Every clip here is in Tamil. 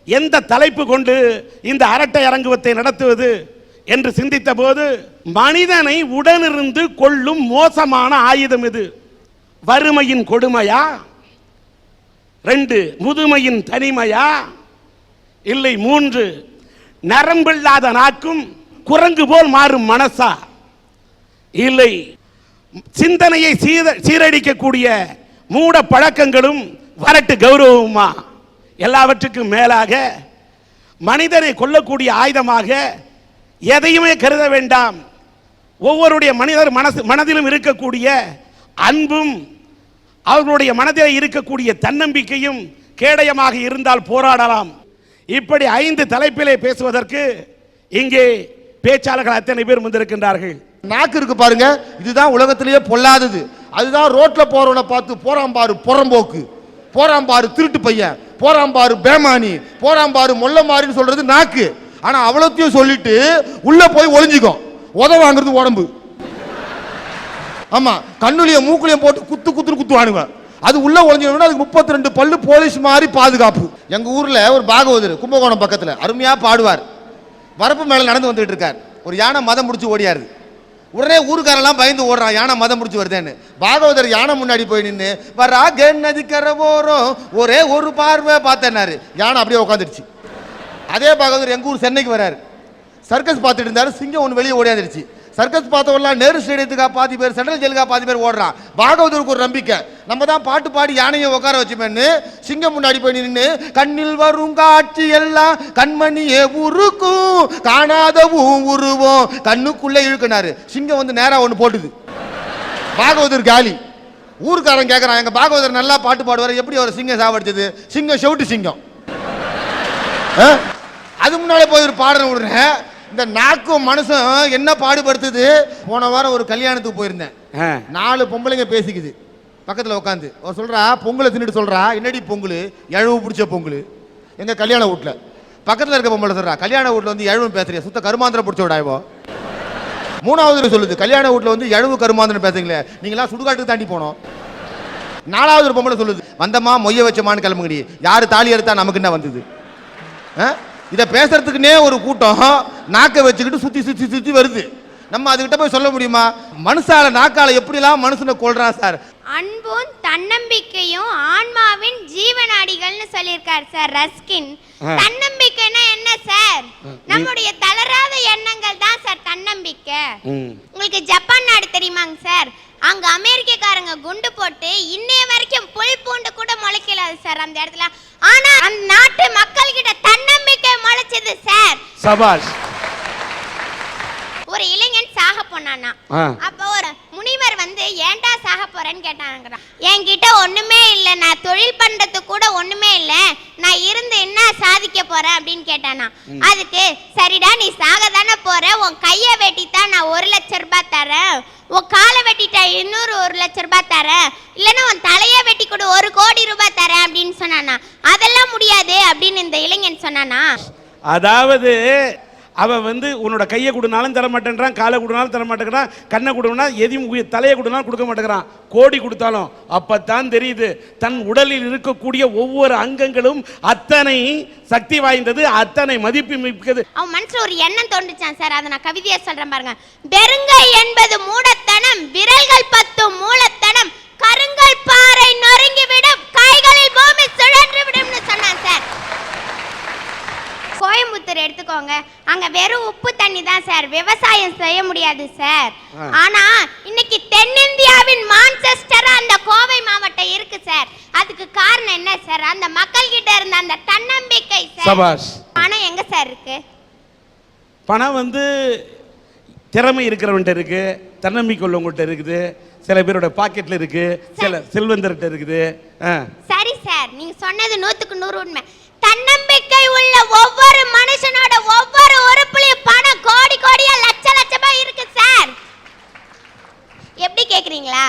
எந்த தலைப்பு கொண்டு இந்த அரட்டை அரங்குவத்தை நடத்துவது என்று சிந்தித்த போது, மனிதனை உடனிருந்து கொள்ளும் மோசமான ஆயுதம் இது. வறுமையின் கொடுமையா, 2 முதுமையின் தனிமையா, இல்லை 3 நரம்பில்லாத நாக்கும் குரங்கு போல் மாறும் மனசா, இல்லை சிந்தனையை சீரழிக்கக்கூடிய மூட பழக்கங்களும் வரட்டு கௌரவமா? எல்லாவற்றுக்கும் மேலாக மனிதனை கொல்லக்கூடிய ஆயுதமாக எதையுமே கருத வேண்டாம். ஒவ்வொருடைய மனிதர் மனதிலும் இருக்கக்கூடிய அன்பும் அவர்களுடைய மனதில் இருக்கக்கூடிய தன்னம்பிக்கையும் கேடயமாக இருந்தால் போராடலாம். இப்படி 5 தலைப்பிலே பேசுவதற்கு இங்கே பேச்சாளர்கள் அத்தனை பேர் வந்திருக்கின்றார்கள். நாக்கு இருக்கு பாருங்க, இதுதான் உலகத்திலேயே பொல்லாதது. அதுதான் ரோட்ல போறவனை பார்த்து போறாம்பாரு புறம்போக்கு, போறாம்பாரு திருட்டு பையன், போறாம்பாரு பேமானி, போறாம்பாரு மொல்ல மாறின்னு சொல்றது நாக்கு. ஆனா அவ்வளோத்தையும் சொல்லிட்டு உள்ள போய் ஒளிஞ்சிக்கும். உதவாங்கிறது உடம்பு. ஆமா, கண்ணுலிய மூக்குலியம் போட்டு குத்துவானுங்க. அது உள்ள ஒளிஞ்சிக்கணும்னா அதுக்கு 32 பல்லு போலீஸ் மாதிரி பாதுகாப்பு. எங்க ஊர்ல ஒரு பாகவதர் கும்பகோணம் பக்கத்துல அருமையா பாடுவார். வரப்பு மேல நடந்து வந்துட்டு இருக்கார். ஒரு யானை மதம் முடிச்சு ஓடியாரு. உடனே ஊருக்காரெல்லாம் பயந்து ஓடுறான், யானை மதம் முடிச்சு வருதேன்னு. பாகவதர் யானை முன்னாடி போய் நின்று வராக நதிக்கரை போறோம் ஒரே ஒரு பார்வை பார்த்தேன்னாரு. யானை அப்படியே உட்காந்துருச்சு. அதே பாகவதர் எங்க ஊர் சென்னைக்கு வராரு. சர்க்கஸ் பார்த்துட்டு இருந்தாரு. சிங்கம் ஒன்று வெளியே ஓடியாந்துருச்சு. சர்க்கஸ் பார்த்தவெல்லாம் நேரு ஸ்டேடியத்துக்கா பாதி பேர், சென்ட்ரல் ஜெயிலுக்கா பாதி பேர் ஓடுறான். பாகவதருக்கு ஒரு நம்பிக்கை, நம்ம தான் பாட்டு பாடி யானையை உட்கார வச்சுமேன்னு சிங்கம் முன்னாடி போய் நின்று கண்ணில் வரும் காட்சி எல்லாம் கண்மணியே உருக்கும் காணாதவும் உருவோம் கண்ணுக்குள்ளே இழுக்கினாரு. சிங்கம் வந்து நேரா ஒன்று போட்டுது. பாகவதர் காலி. ஊருக்காரன் கேட்கறான், எங்க பாகவதர் நல்லா பாட்டு பாடுவார், எப்படி அவர் சிங்கம் சாவடிச்சது? சிங்கம் ஷவுட்டு சிங்கம். அது முன்னாலே போய் ஒரு பாடல் விடுறேன். இந்த நாக்கும் மனுஷன் என்ன பாடுபடுத்துது. போன வாரம் ஒரு கல்யாணத்துக்கு போயிருந்தேன். 4 பொம்பளைங்க பேசிக்குது பக்கத்தில் உட்காந்து. அவர் சொல்றா, பொங்கலை தின்னுட்டு சொல்றா, என்னடி பொங்கல்? எழவு பிடிச்ச பொங்கல். எங்க கல்யாண வீட்டில் பக்கத்தில் இருக்க பொம்பளை சொல்றா, கல்யாண வீட்டில் வந்து எழவு பேசுறியா, சுத்த கருமாந்திரம் பிடிச்ச விடாயவோ. 3வது சொல்லுது, கல்யாண வீட்டில் வந்து எழவு கருமாந்திரம் பேசுறீங்களே, நீங்களா சுடுகாட்டுக்கு தாண்டி போனோம். 4வது ஒரு பொம்பளை சொல்லுது, வந்தம்மா மொய்ய வச்சமான்னு கிளம்புங்கடி, யாரு தாலி எடுத்தா நமக்கு என்ன வந்தது? இதை பேசுறதுக்குன்னே ஒரு கூட்டம் நாக்கை வச்சுக்கிட்டு சுத்தி வருது. நம்ம அதுகிட்ட போய் சொல்ல முடியுமா? மனுஷால நாக்கால எப்படிலாம் மனுஷனை கொள்றா சார். அன்பும் தன்னம்பிக்கையும் ஆன்மாவின் ஜீவநாடிகள்னு சொல்லியிருக்கார் சார் ரஸ்கின். தன்னம்பிக்கைன்னா என்ன சார்? நம்முடைய தளராத எண்ணங்கள் தான் சார் தன்னம்பிக்கை. உங்களுக்கு ஜப்பான் நாடு தெரியுமாங்க சார்? அங்க அமெரிக்கக்காரங்க குண்டு போட்டு இன்னைய வரைக்கும் புல் பூண்டு கூட முளைக்கலாது சார் அந்த இடத்துல. ஆனா அந்த நாட்டு மக்கள் கிட்ட தன்னம்பிக்கை முளைச்சது சார். சபாஷ். ஒரு இளைஞன் சாக போனானா, அப்ப ஒரு முனிவர் வந்து ஏன்டா சாக போறேன்னு கேட்டாங்க. என்கிட்ட ஒண்ணுமே இல்ல, நான் தொழில் பண்றது கூட ஒண்ணுமே இல்ல, நான் இருந்து என்ன சாதிக்க போறேன் அப்படின்னு கேட்டானா. அதுக்கு சரிடா நீ சாக தானே போற, உன் கைய வெட்டித்தான் நான் 1 லட்சம் ரூபாய் தரேன், உன் காலை வெட்டிட்டா இன்னொரு 1 லட்சம் ரூபாய் தரேன், இல்லைன்னா உன் தலைய வெட்டி கொடு 1 கோடி ரூபாய் தரேன் அப்படின்னு சொன்னானா. அதெல்லாம் முடியாது அப்படின்னு இந்த இளைஞன் சொன்னானா. அதாவது அவன் வந்து உன்னோட கையை கொடுனாலும் தர மாட்டேங்கிறான், காலை கொடுனாலும் தர மாட்டேங்கிறான், கண்ணை கொடுனா எதையும் தலையை கொடுனாலும் கொடுக்க மாட்டேங்கிறான். கோடி கொடுத்தாலும் அப்பத்தான் தெரியுது தன் உடலில் இருக்கக்கூடிய ஒவ்வொரு அங்கங்களும் அத்தனை சக்தி வாய்ந்தது, அத்தனை மதிப்பு மிக்கது. அவன் மனசுல ஒரு எண்ணம் தோன்றுச்சான் சார். அதை நான் கவிதையா சொல்றேன் பாருங்க. பெருங்கை என்பது மூடத்தனம், விரல்கள் 10 மூலத்தனம், கருங்கல் பாறை நொறுங்கி விடும், கைகளில் பூமி சுழன்று விடும்னு சொன்னான் சார். கோயம்புத்தூர் எடுத்துக்கோங்க, அங்க வெறும் உப்பு தண்ணி தான் சார், விவசாயம் செய்ய முடியாது சார். ஆனா இன்னைக்கு தென்னிந்தியாவின் மான்செஸ்டர் அந்த கோவை மாவட்டம் இருக்கு சார். அதுக்கு காரணம் என்ன சார்? அந்த மக்கள் கிட்ட இருந்த அந்த தன்னம்பிக்கை சார். பணம் எங்க சார் இருக்கு? பணம் வந்து திறமை இருக்கிறவன்ட்ட இருக்கு, தன்னம்பிக்கை உள்ளவங்கள்ட்ட இருக்குது, சில பேரோட பாக்கெட்ல இருக்கு, சில செல்வந்தர்கிட்ட இருக்குது. சரி சார், நீங்க சொன்னது 100க்கு 100 உண்மை. தன்னம்பிக்கை உள்ள ஒவ்வொரு மனுஷனோட ஒவ்வொரு உறுப்புலயும் பணம் கோடி கோடியா லட்ச லட்சமா இருக்கு சார். எப்படி கேக்குறீங்களா?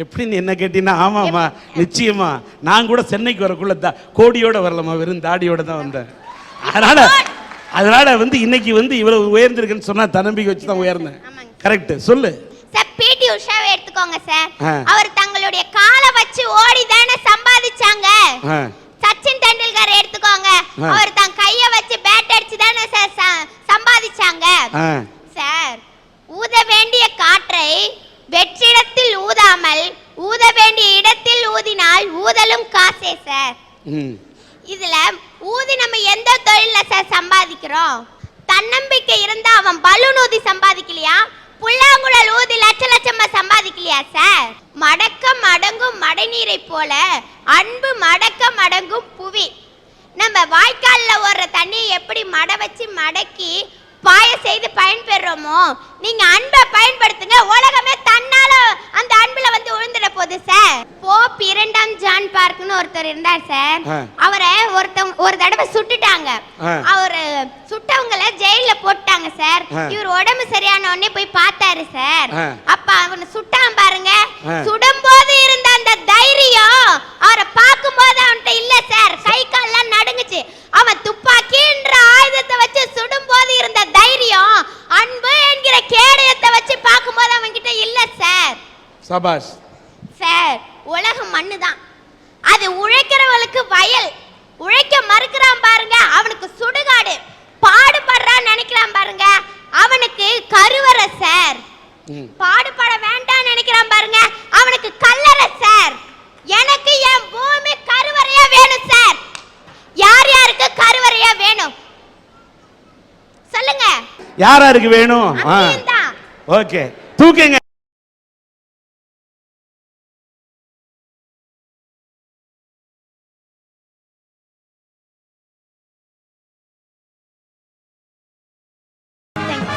எப்படின்னு என்ன கேட்டீங்கன்னா, ஆமாமா நிச்சயமா. நான் கூட சென்னைக்கு வரக்குள்ள கோடியோட வரலாமா, வெறும் தாடியோட தான் வந்தேன். அதனால வந்து இன்னைக்கு வந்து இவ்வளவு உயர்ந்திருக்குன்னு சொன்னா தன்னம்பிக்கை வச்சு தான் உயர்ந்தேன். கரெக்ட், சொல்லு சார். பிடி உஷாவை எடுத்துக்கோங்க சார். அவர் தங்களுடைய காலை வச்சு ஓடி தானே சம்பாதிச்சாங்க. சச்சின் தெண்டுல்கர் எடுத்துக்கோங்க, அவர் தான் சார், ஊத வேண்டிய காற்றை வெற்றிடத்தில் ஊதாமல் ஊத வேண்டிய இடத்தில் ஊதினால் ஊதலும் காசே சார். இதுல ஊதி நம்ம எந்த தொழில சார் சம்பாதிக்கிறோம்? தன்னம்பிக்கை இருந்தா அவன் பலூன் ஊதி சம்பாதிக்கலையா? புல்லாங்குழல் ஊதி லட்ச லட்சமா சம்பாதிக்கலையா சார்? மடக்க மடங்கும் மடைநீரை போல அன்பு மடக்க மடங்கும் புவி. நம்ம வாய்க்கால்ல ஓடுற தண்ணியை எப்படி மட வச்சு மடக்கி பாய செய்து பயன்பெறோமோ, நீங்க அன்பை பயன்படுத்துங்க, உலகமே தன்னால அந்த அன்புல வந்து விழுந்துட போகுது சார். போப் 2ஆம் ஜான் பார்க்னு ஒருத்தர் இருந்தார் சார். அவரை ஒரு தடவை சுட்டுட்டாங்க. அவரு சுட்டவங்களை ஜெயில போட்டாங்க சார். இவர் உடம்பு சரியான உடனே போய் பார்த்தாரு சார். அப்ப அவனை சுட்டான் பாருங்க, சுடும் போது இருந்த அந்த தைரியம் அவரை பார்க்கும் போது அவன்கிட்ட இல்ல சார். கை கால்லாம் நடுங்குச்சு. அவன் துப்பாக்கின்ற ஆயுதத்தை வச்சு சுடும் போது இருந்த தைரியம் அன்பு என்கிற கேடயத்தை வச்சு பார்க்கும்போது அவன் கிட்ட இல்ல சார். சபாஷ் சார். உலகம் மண்ணுதான், அது உழைக்கிறவளுக்கு வயல். உழைக்க மறுக்கிறான் பாருங்க, அவனுக்கு சுடுகாடு. பாடுபடுறான்னு நினைக்கிறான் பாருங்க, அவனுக்கு கருவறை சார். பாடுபட வேண்டாம் நினைக்கிறான் பாருங்க, அவனுக்கு கல்லறை சார். எனக்கு என் பூமி கருவறையா வேணும் சார். யார் யாருக்கு கருவறையா வேணும் சொல்லுங்க. யார் யாருக்கு வேணும்? ஓகே, தூக்குங்க.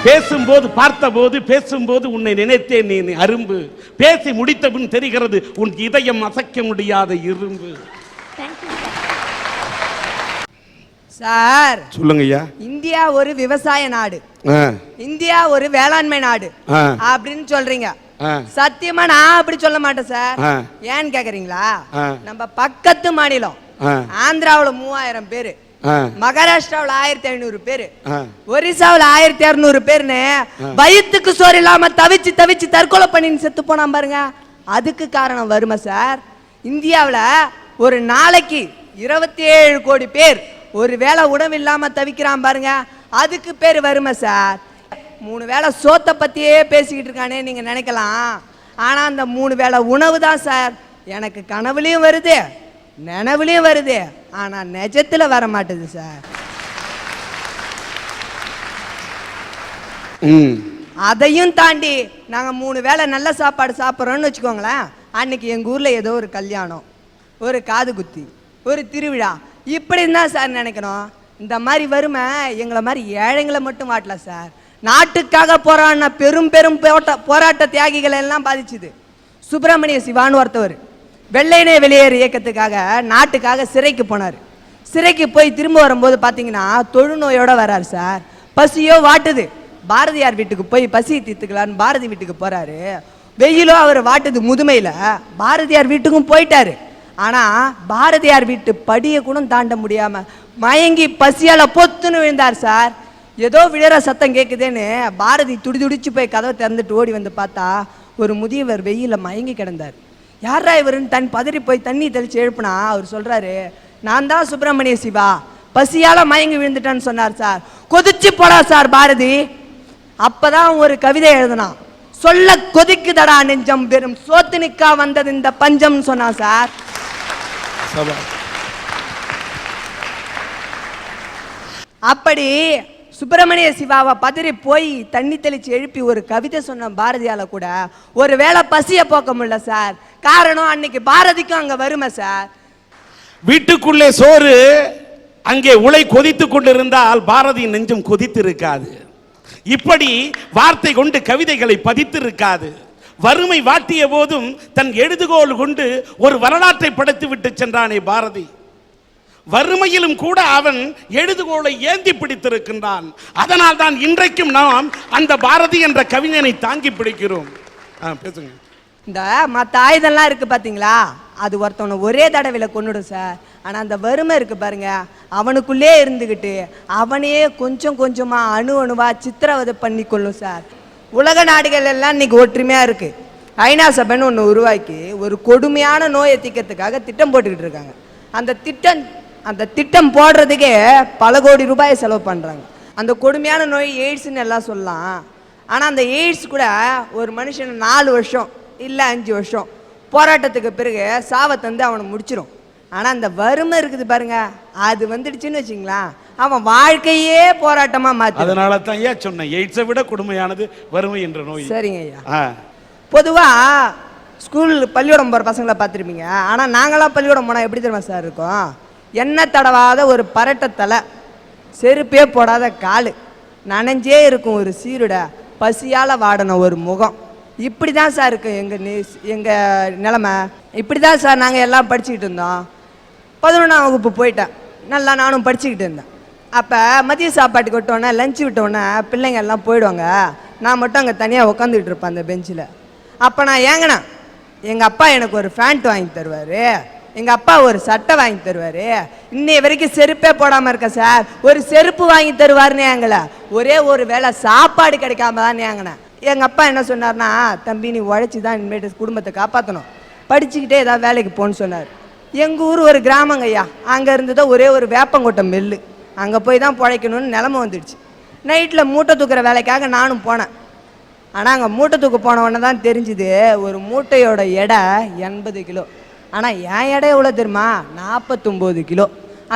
பேசும்போது பார்த்தபோது பேசும்போது உன்னை நினைத்தேன் நீ அரும்பு. பேசி முடித்த பின் தெரிகிறது உன் இதயம் அசைக்க முடியாத இரும்பு. சார் சொல்லுங்க ஐயா. இந்தியா ஒரு விவசாய நாடு, இந்தியா ஒரு வேளாண்மை நாடு அப்படின்னு சொல்றீங்க. சத்தியமா நான் அப்படி சொல்ல மாட்டேன் சார். ஏன்னு கேக்குறீங்களா? நம்ம பக்கத்து மாநிலம் ஆந்திராவுல 3000 பேரு, மகாராஷ்டிராவுல 1500 பேரு, ஒரிசாவுல 1200 பேருன்னு வயிற்றுக்கு சோறு இல்லாம தவிச்சு தவிச்சு தற்கொலை பண்ணி செத்து போனா பாருங்க. அதுக்கு காரணம் வறுமை சார். இந்தியாவுல ஒரு நாளைக்கு 27 கோடி பேர் ஒரு வேளை உணவு இல்லாம தவிக்கிறான் பாருங்க, அதுக்கு பேர் வறுமை சார். 3 வேளை சோத்தை பத்தியே பேசிக்கிட்டு இருக்கானே நீங்க நினைக்கலாம். ஆனா அந்த 3 வேளை உணவு தான் சார் எனக்கு கனவுலயும் வருது, நினைவுலயும் வருது, ஆனா நிஜத்துல வர மாட்டேது சார். அதையும் தாண்டி நாங்க 3 வேளை நல்ல சாப்பாடு சாப்பிட்றோம்னு வச்சுக்கோங்களேன். அன்னைக்கு எங்க ஊர்ல ஏதோ ஒரு கல்யாணம், ஒரு காது குத்தி, ஒரு திருவிழா, இப்படி தான் சார் நினைக்கணும். இந்த மாதிரி வறுமை எங்களை மாதிரி ஏழைங்களை மட்டும் வாட்டல சார், நாட்டுக்காக போராடின பெரும் பெரும் போராட்ட தியாகிகளை எல்லாம் பாதிச்சுது. சுப்பிரமணிய சிவான்னு ஒருத்தவர் வெள்ளையனே வெளியேறு இயக்கத்துக்காக நாட்டுக்காக சிறைக்கு போனார். சிறைக்கு போய் திரும்ப வரும்போது பார்த்தீங்கன்னா தொழுநோயோட வர்றார் சார். பசியோ வாட்டுது. பாரதியார் வீட்டுக்கு போய் பசியை தீர்த்துக்கலான்னு பாரதி வீட்டுக்கு போறாரு. வெயிலோ அவர் வாட்டுது முதுமையில. பாரதியார் வீட்டுக்கும் போயிட்டாரு. ஆனா பாரதியார் வீட்டு படியை கூட தாண்ட முடியாம மயங்கி பசியால பொத்துன்னு விழுந்தார் சார். ஏதோ விழற சத்தம் கேட்குதுன்னு பாரதி துடிச்சு போய் கதவை திறந்துட்டு ஓடி வந்து பார்த்தா ஒரு முதியவர் வெயில மயங்கி கிடந்தார். யாரா இவருன்னு தன் பதறி போய் தண்ணி தெளிச்சு எழுப்புனா அவர் சொல்றாரு, நான் தான் சுப்பிரமணிய சிவா, பசியால மயங்கி விழுந்துட்டேன்னு சொன்னார் சார். கொதிச்சு போடா சார் பாரதி. அப்பதான் ஒரு கவிதை எழுதினான், சொல்ல கொதிக்குதடா நெஞ்சம் வெறும் சோத்துனிக்கா வந்தது இந்த பஞ்சம் சொன்னா சார். அப்படி சுப்பிரமணிய சிவாவை பதறி போய் தண்ணி தெளிச்சு எழுப்பி ஒரு கவிதை சொன்ன பாரதியால கூட ஒரு வேளை பசிய போக்க முடியல சார். காரணம் அன்னைக்கு பாரதிக்கும் அங்க வறுமை சார். வீட்டுக்குள்ளே சோறு, அங்கே உலை கொதித்து கொண்டிருந்தால் பாரதி நெஞ்சம் கொதித்து இருக்காது. இப்படி வார்த்தை கொண்டு கவிதைகளை பதித்து இருக்காது. வறுமை வாட்டிய போதும் தன் எழுதுகோல் கொண்டு ஒரு வரலாற்றை படைத்து விட்டு சென்றானே பாரதி. வறுமையிலும் கூட அவன் எழுதுகோளை ஏந்தி பிடித்திருக்கின்றான். அதனால் தான் இன்றைக்கும் நாம் அந்த பாரதி என்ற கவிஞனை தாங்கி பிடிக்கிறோம். பேசுங்க. இந்த மற்ற ஆயுதம்லாம் இருக்கு பாத்தீங்களா, அது ஒருத்தவனை ஒரே தடவையில் கொன்னுடும் சார். ஆனா அந்த வறுமை இருக்கு பாருங்க, அவனுக்குள்ளே இருந்துகிட்டு அவனையே கொஞ்சம் கொஞ்சமா அணுவா சித்திரவதை பண்ணி கொள்ளும் சார். உலக நாடுகள் எல்லாம் இன்னைக்கு ஒற்றுமையா இருக்கு. ஐநா சபைன்னு ஒன்று உருவாக்கி ஒரு கொடுமையான நோயை தீர்க்கறதுக்காக திட்டம் போட்டுக்கிட்டு இருக்காங்க. அந்த திட்டம் போடுறதுக்கே பல கோடி ரூபாய் செலவு பண்றாங்க. அந்த கொடுமையான நோய் எய்ட்ஸ்ன்னு எல்லாம் சொல்லலாம். ஆனால் அந்த எய்ட்ஸ் கூட ஒரு மனுஷன் 4 வருஷம் இல்லை 5 வருஷம் போராட்டத்துக்கு பிறகு சாவை தந்து அவனை முடிச்சிடும். ஆனால் அந்த வறுமை இருக்குது பாருங்க, அது வந்துடுச்சுன்னு வச்சுங்களேன், அவன் வாழ்க்கையே போராட்டமாக மாற்றி. அதனால தான் ஐயா சொன்னேன், எய்ட்ஸை விட கொடுமையானது வறுமை என்ற நோய். சரிங்க ஐயா. பொதுவாக ஸ்கூல் பள்ளிக்கூடம் போகிற பசங்களை பார்த்துருப்பீங்க. ஆனால் நாங்களாம் பள்ளிக்கூடம் போனால் எப்படி தெரியுமா சார் இருக்கும்? எண்ணெய் தடவாத ஒரு பரட்டை தலை, செருப்பே போடாத கால், நனைஞ்சே இருக்கும் ஒரு சீருடை, பசியால் வாடின ஒரு முகம். இப்படி தான் சார் இருக்கு எங்கள் நிலமை. இப்படி தான் சார் நாங்கள் எல்லாம் படிச்சுக்கிட்டு இருந்தோம். 11ஆம் வகுப்பு போயிட்டேன், நல்லா நானும் படிச்சுக்கிட்டு இருந்தேன். அப்போ மதிய சாப்பாட்டுக்கு விட்டோன்னே, லஞ்சு விட்டோன்னே பிள்ளைங்க எல்லாம் போயிடுவாங்க. நான் மட்டும் அங்கே தனியாக உட்காந்துக்கிட்டு இருப்பேன் அந்த பெஞ்சில். அப்போ நான் ஏங்கினேன், எங்கள் அப்பா எனக்கு ஒரு ஃபேண்ட் வாங்கி தருவார், எங்கள் அப்பா ஒரு சட்டை வாங்கி தருவார், இன்னைய வரைக்கும் செருப்பே போடாமல் இருக்க சார், ஒரு செருப்பு வாங்கி தருவார்னு ஏங்கலை, ஒரே ஒரு வேளை சாப்பாடு கிடைக்காம தான் ஏங்கினேன். எங்கள் அப்பா என்ன சொன்னார்னா, தம்பி நீ உழைச்சி தான் இனிமேட்டு குடும்பத்தை காப்பாற்றணும், படிச்சுக்கிட்டே ஏதாவது வேலைக்கு போகணுன்னு சொன்னார். எங்கள் ஊர் ஒரு கிராமங்க ஐயா, அங்கே இருந்ததோ ஒரே ஒரு வேப்பங்கொட்டை மெல்லு, அங்கே போய் தான் பிழைக்கணும்னு நிலமை வந்துடுச்சு. நைட்டில் மூட்டை தூக்குற வேலைக்காக நானும் போனேன். ஆனால் அங்கே மூட்டை தூக்க போனவொன்னே தான் தெரிஞ்சுது, ஒரு மூட்டையோட எடை 80 கிலோ. ஆனால் என் எடை எவ்வளோ தெரியுமா? 49 கிலோ.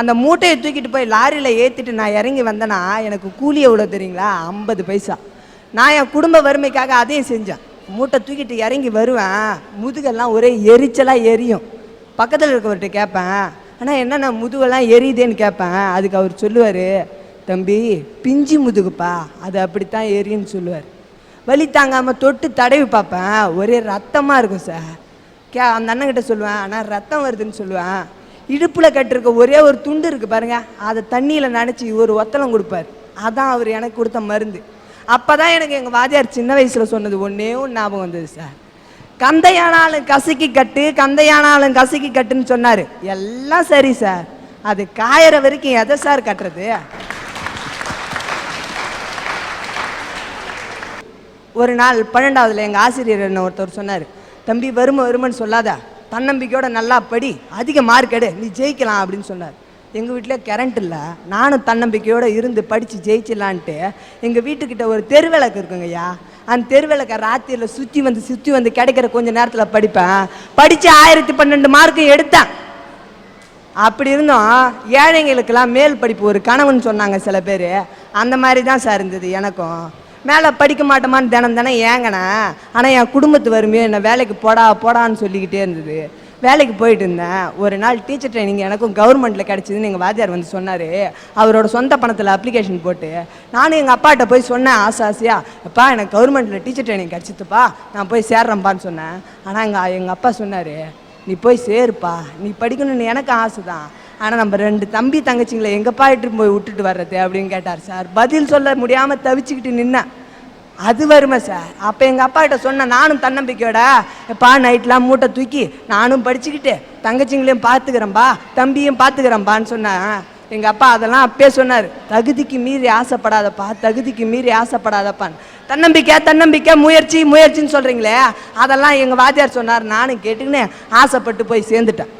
அந்த மூட்டையை தூக்கிட்டு போய் லாரியில் ஏற்றிட்டு நான் இறங்கி வந்தேன்னா எனக்கு கூலி எவ்வளோ தெரியுங்களா? 50 பைசா. நான் என் குடும்ப வறுமைக்காக அதையும் செஞ்சேன். மூட்டை தூக்கிட்டு இறங்கி வருவேன், முதுகெல்லாம் ஒரே எரிச்சலாக எரியும். பக்கத்தில் இருக்கவர்கிட்ட கேட்பேன், ஆனால் என்னென்ன முதுகெல்லாம் எரியுதேன்னு கேட்பேன். அதுக்கு அவர் சொல்லுவார், தம்பி பிஞ்சு முதுகுப்பா, அது அப்படித்தான் எரியுன்னு சொல்லுவார். வலி தாங்காமல் தொட்டு தடவி பார்ப்பேன், ஒரே ரத்தமாக இருக்கும் சார். அந்த அண்ணன்கிட்ட சொல்லுவேன், ஆனால் ரத்தம் வருதுன்னு சொல்லுவேன். இடுப்பில் கட்டிருக்க ஒரே ஒரு துண்டு இருக்குது பாருங்க, அதை தண்ணியில் நனைச்சி ஒரு ஒத்தலம் கொடுப்பார். அதான் அவர் எனக்கு கொடுத்த மருந்து. அப்போ தான் எனக்கு எங்கள் வாத்தியார் சின்ன வயசில் சொன்னது ஒன்றே ஒன்று ஞாபகம் வந்தது சார். கந்தையானாலும் கசக்கி கட்டு, கந்தையானாலும் கசக்கி கட்டுன்னு சொன்னார். எல்லாம் சரி சார், அது காயற வரைக்கும் எதை சார் கட்டுறது? ஒரு நாள் 12ஆவதுல எங்கள் ஆசிரியர் என்ன ஒருத்தர் சொன்னார், தம்பி வருமன்னு சொல்லாத, தன்னம்பிக்கையோட நல்லா படி, அதிக மார்க் எடு, நீ ஜெயிக்கலாம் அப்படின்னு சொன்னார். எங்கள் வீட்டில் கரண்ட் இல்லை, நானும் தன்னம்பிக்கையோடு இருந்து படித்து ஜெயிச்சிடலான்ட்டு எங்கள் வீட்டுக்கிட்ட ஒரு தெருவிளக்கு இருக்குங்கய்யா, அந்த தெருவிளக்கை ராத்திரியில் சுற்றி வந்து கிடைக்கிற கொஞ்சம் நேரத்தில் படிப்பேன். படித்து 1012 மார்க்கு எடுத்தேன். அப்படி இருந்தோம் ஏழைங்களுக்கெல்லாம் மேல் படிப்பு ஒரு கனவுன்னு சொன்னாங்க சில பேர். அந்த மாதிரி தான் சார் இருந்தது எனக்கும். மேலே படிக்க மாட்டோமான்னு தினம் ஏங்கினேன். ஆனால் என் குடும்பத்து வறுமையோ என்னை வேலைக்கு போடான்னு சொல்லிக்கிட்டே இருந்தது. வேலைக்கு போயிட்டு இருந்தேன். ஒரு நாள் டீச்சர் ட்ரைனிங் எனக்கும் கவர்மெண்ட்டில் கிடச்சிதுன்னு எங்கள் வாத்தியார் வந்து சொன்னார். அவரோட சொந்த பணத்தில் அப்ளிகேஷன் போட்டு நானும் எங்கள் அப்பாட்ட போய் சொன்னேன் ஆசையாக, அப்பா எனக்கு கவர்மெண்ட்டில் டீச்சர் ட்ரைனிங் கிடச்சிதுப்பா, நான் போய் சேர்றேன்ப்பான்னு சொன்னேன். ஆனால் எங்கள் அப்பா சொன்னார், நீ போய் சேருப்பா, நீ படிக்கணும்னு எனக்கு ஆசை தான், ஆனால் நம்ம 2 தம்பி தங்கச்சிங்களை எங்கப்பா இட்டு போய் விட்டுட்டு வர்றது அப்படின்னு கேட்டார் சார். பதில் சொல்ல முடியாமல் தவிச்சுக்கிட்டு நின்னேன். அது வருமா சார்? அப்போ எங்கள் அப்பாகிட்ட சொன்னேன், நானும் தன்னம்பிக்கையோட, எப்பா நைட்லாம் மூட்டை தூக்கி நானும் படிச்சுக்கிட்டு தங்கச்சிங்களையும் பார்த்துக்கிறேன்பா, தம்பியும் பார்த்துக்கிறேன்பான்னு சொன்னேன். எங்கள் அப்பா அதெல்லாம் அப்பே சொன்னார், தகுதிக்கு மீறி ஆசைப்படாதப்பா, தகுதிக்கு மீறி ஆசைப்படாதப்பான்னு. தன்னம்பிக்கை முயற்சின்னு சொல்கிறீங்களே, அதெல்லாம் எங்கள் வாத்தியார் சொன்னார். நானும் கேட்டுக்கின்னு ஆசைப்பட்டு போய் சேர்ந்துட்டேன்.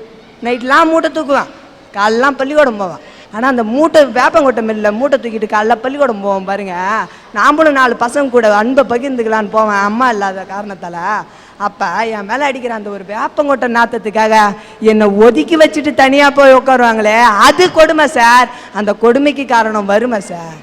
நைட்லாம் மூட்டை தூக்குவேன், காலெலாம் பள்ளிக்கூடம் போவேன். ஆனால் அந்த மூட்டை வேப்பங்கொட்டை மில்லில் மூட்டை தூக்கிட்டு காலைல பள்ளிக்கூடம் போவோம் பாருங்க, நாம்பளும் 4 பசங்க கூட அன்பை பகிர்ந்துக்கலான்னு போவேன் அம்மா இல்லாத காரணத்தால். அப்போ என் மேலே அடிக்கிற அந்த ஒரு வேப்பங்கொட்டை நாத்தத்துக்காக என்னை ஒதுக்கி வச்சுட்டு தனியாக போய் உட்காருவாங்களே, அது கொடுமை சார். அந்த கொடுமைக்கு காரணம் வறுமை சார்.